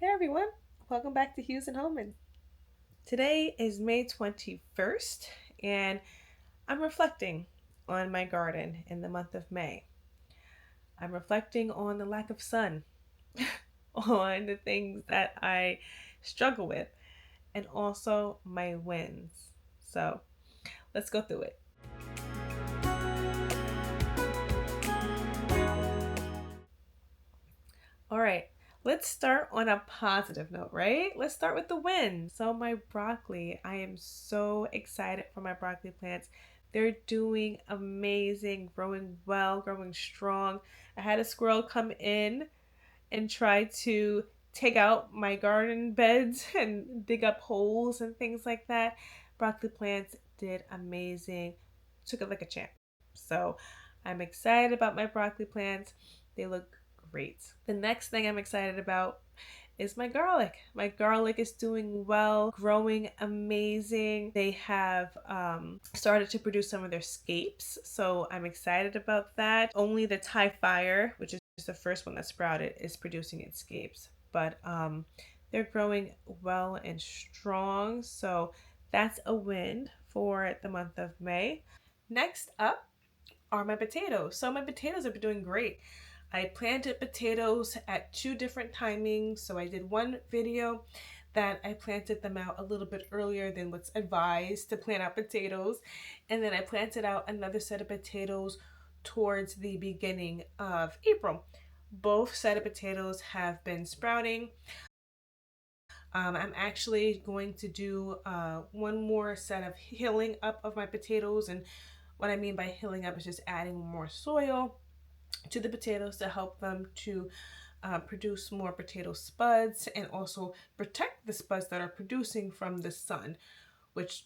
Hey everyone, welcome back to Hughes and Homan. Today is May 21st, and I'm reflecting on my garden in the month of May. I'm reflecting on the lack of sun, on the things that I struggle with, and also my wins. So let's go through it. All right, let's start on a positive note, right? Let's start with the win. So, my broccoli, I am so excited for my broccoli plants. They're doing amazing, growing well, growing strong. I had a squirrel come in and try to take out my garden beds and dig up holes and things like that. Broccoli plants did amazing, took it like a champ. So I'm excited about my broccoli plants. They look great. The next thing I'm excited about is my garlic. My garlic is doing well, growing amazing. They have started to produce some of their scapes, so I'm excited about that. Only the Thai fire, which is the first one that sprouted, is producing its scapes, but they're growing well and strong, so that's a win for the month of May. Next up are my potatoes. So my potatoes have been doing great. I planted potatoes at two different timings. So I did one video that I planted them out a little bit earlier than what's advised to plant out potatoes. And then I planted out another set of potatoes towards the beginning of April. Both set of potatoes have been sprouting. I'm actually going to do one more set of hilling up of my potatoes. And what I mean by hilling up is just adding more soil to the potatoes to help them to produce more potato spuds and also protect the spuds that are producing from the sun, which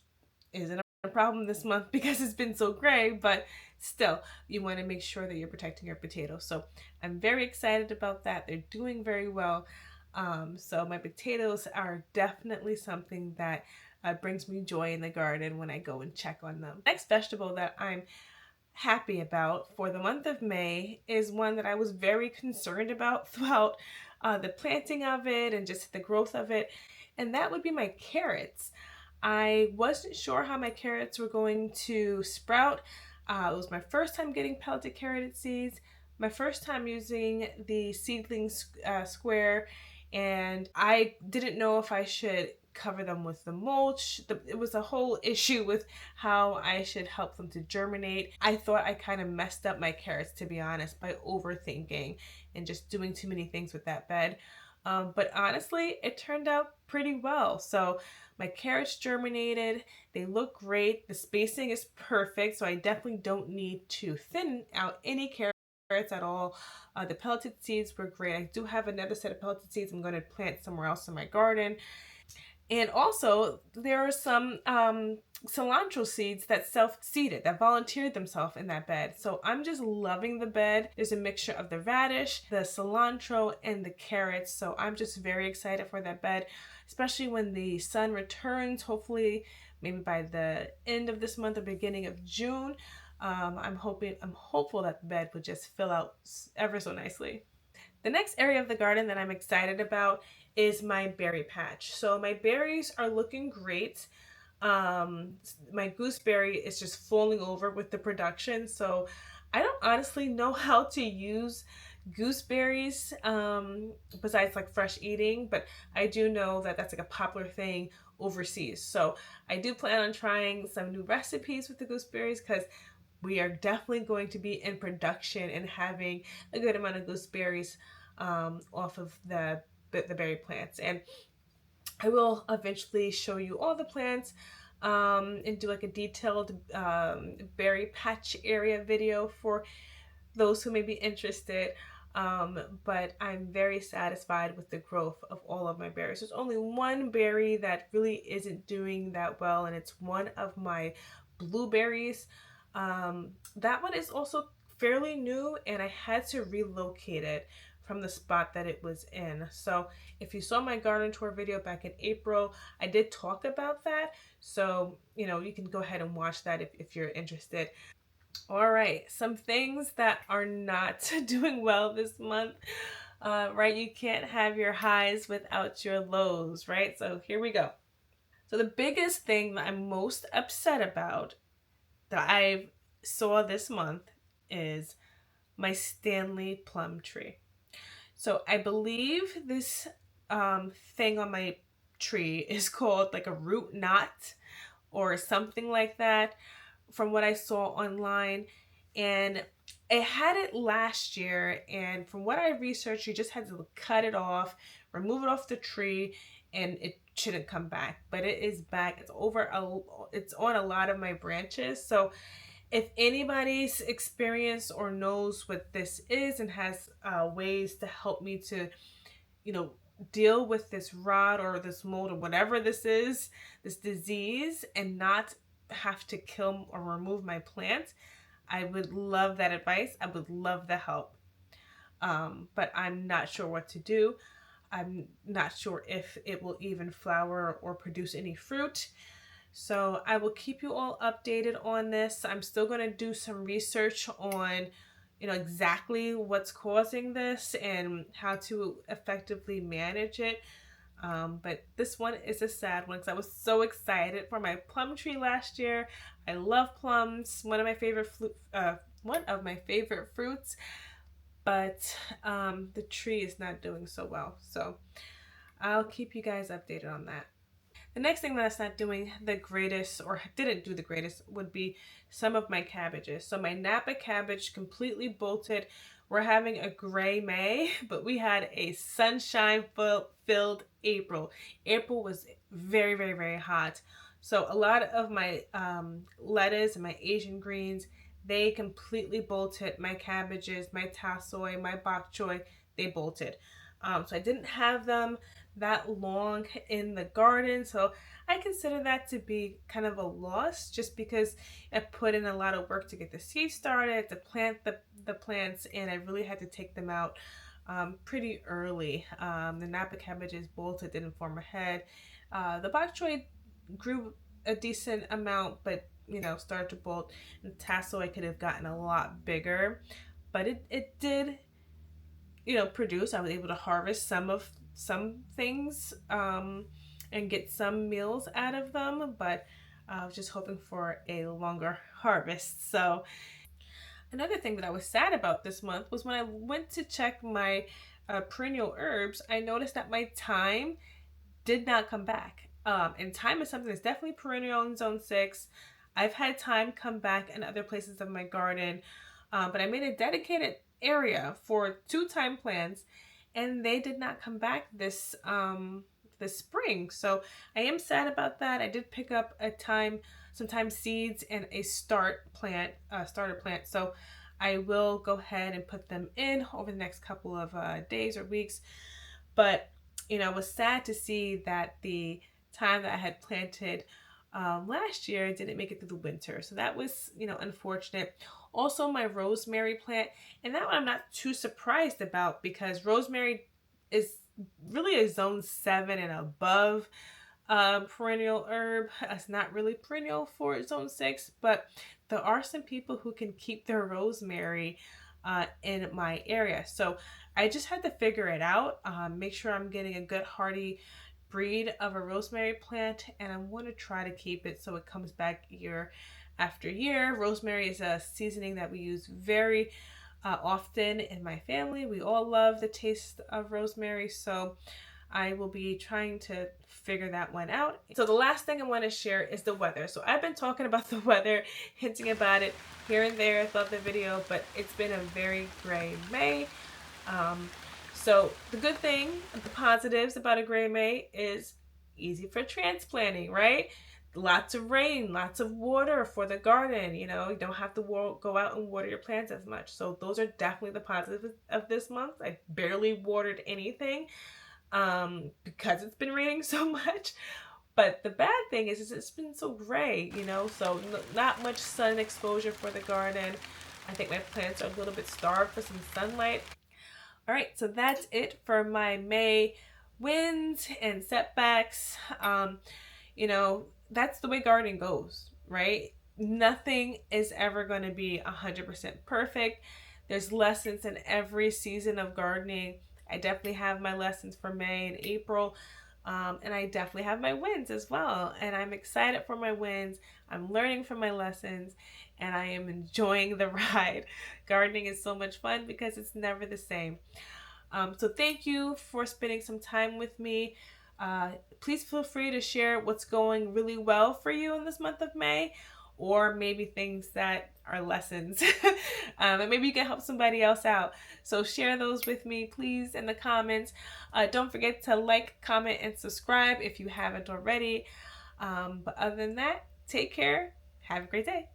isn't a problem this month because it's been so gray, but still, you want to make sure that you're protecting your potatoes. So I'm very excited about that. They're doing very well. So my potatoes are definitely something that brings me joy in the garden when I go and check on them. Next vegetable that I'm happy about for the month of May is one that I was very concerned about throughout the planting of it and just the growth of it, and that would be my carrots. I wasn't sure how my carrots were going to sprout. It was my first time getting pelleted carrot seeds, my first time using the seedling square, and I didn't know if I should cover them with the mulch. It was a whole issue with how I should help them to germinate. I thought I kind of messed up my carrots, to be honest, by overthinking and just doing too many things with that bed. But honestly, it turned out pretty well. So my carrots germinated. They look great. The spacing is perfect. So I definitely don't need to thin out any carrots at all. The pelleted seeds were great. I do have another set of pelleted seeds I'm going to plant somewhere else in my garden. And also, there are some cilantro seeds that self-seeded, that volunteered themselves in that bed. So I'm just loving the bed. There's a mixture of the radish, the cilantro, and the carrots. So I'm just very excited for that bed, especially when the sun returns, hopefully maybe by the end of this month or beginning of June. I'm hopeful that the bed would just fill out ever so nicely. The next area of the garden that I'm excited about is my berry patch. So my berries are looking great. My gooseberry is just falling over with the production. So I don't honestly know how to use gooseberries besides like fresh eating, but I do know that that's like a popular thing overseas. So I do plan on trying some new recipes with the gooseberries because we are definitely going to be in production and having a good amount of gooseberries off of the berry plants. And I will eventually show you all the plants and do like a detailed berry patch area video for those who may be interested. But I'm very satisfied with the growth of all of my berries. There's only one berry that really isn't doing that well, and it's one of my blueberries. That one is also fairly new, and I had to relocate it from the spot that it was in. So if you saw my garden tour video back in April, I did talk about that. So, you can go ahead and watch that if you're interested. All right, some things that are not doing well this month. Right? You can't have your highs without your lows, right? So here we go. So the biggest thing that I'm most upset about that I saw this month is my Stanley plum tree. So I believe this thing on my tree is called like a root knot or something like that from what I saw online. And I had it last year, and from what I researched, you just had to cut it off, remove it off the tree, and it shouldn't come back. But it is back. It's on a lot of my branches. So if anybody's experienced or knows what this is and has ways to help me to, you know, deal with this rot or this mold or whatever this is, this disease, and not have to kill or remove my plants, I would love that advice. I would love the help. But I'm not sure what to do. I'm not sure if it will even flower or produce any fruit. So I will keep you all updated on this. I'm still going to do some research on, exactly what's causing this and how to effectively manage it. But this one is a sad one because I was so excited for my plum tree last year. I love plums, one of my favorite fruits. But the tree is not doing so well. So I'll keep you guys updated on that. The next thing that's not doing the greatest or didn't do the greatest would be some of my cabbages. So my Napa cabbage completely bolted. We're having a gray May, but we had a sunshine filled April. April was very, very, very hot. So a lot of my lettuce and my Asian greens, they completely bolted. My cabbages, my tassoi, my bok choy, they bolted. So I didn't have them that long in the garden. So I consider that to be kind of a loss just because I put in a lot of work to get the seeds started, to plant the plants, and I really had to take them out pretty early. The Napa cabbages bolted, didn't form a head. The bok choy grew a decent amount, but started to bolt. And tassel I could have gotten a lot bigger, but it did produce. I was able to harvest some things and get some meals out of them, but I was just hoping for a longer harvest. So another thing that I was sad about this month was when I went to check my perennial herbs, I noticed that my thyme did not come back. And thyme is something that's definitely perennial in zone 6. I've had thyme come back in other places of my garden, but I made a dedicated area for 2 thyme plants, and they did not come back this spring. So I am sad about that. I did pick up some thyme seeds and a starter plant. So I will go ahead and put them in over the next couple of days or weeks. But it was sad to see that the thyme that I had planted last year didn't make it through the winter. So that was, unfortunate. Also, my rosemary plant, and that one I'm not too surprised about because rosemary is really a zone 7 and above perennial herb. It's not really perennial for zone 6, but there are some people who can keep their rosemary in my area. So I just had to figure it out, make sure I'm getting a good hardy breed of a rosemary plant, and I want to try to keep it so it comes back year after year. Rosemary is a seasoning that we use very often in my family. We all love the taste of rosemary, so I will be trying to figure that one out. So the last thing I want to share is the weather. So I've been talking about the weather, hinting about it here and there throughout the video, but it's been a very gray May. So the good thing, the positives about a gray May is easy for transplanting, right? Lots of rain, lots of water for the garden. You don't have to go out and water your plants as much. So those are definitely the positives of this month. I barely watered anything because it's been raining so much. But the bad thing is it's been so gray, so not much sun exposure for the garden. I think my plants are a little bit starved for some sunlight. All right, so that's it for my May wins and setbacks. That's the way gardening goes, right? Nothing is ever going to be 100% perfect. There's lessons in every season of gardening. I definitely have my lessons for May and April. And I definitely have my wins as well. And I'm excited for my wins. I'm learning from my lessons and I am enjoying the ride. Gardening is so much fun because it's never the same. So thank you for spending some time with me. Please feel free to share what's going really well for you in this month of May, or maybe things that are lessons. And maybe you can help somebody else out. So share those with me, please, in the comments. Don't forget to like, comment, and subscribe if you haven't already. But other than that, take care. Have a great day.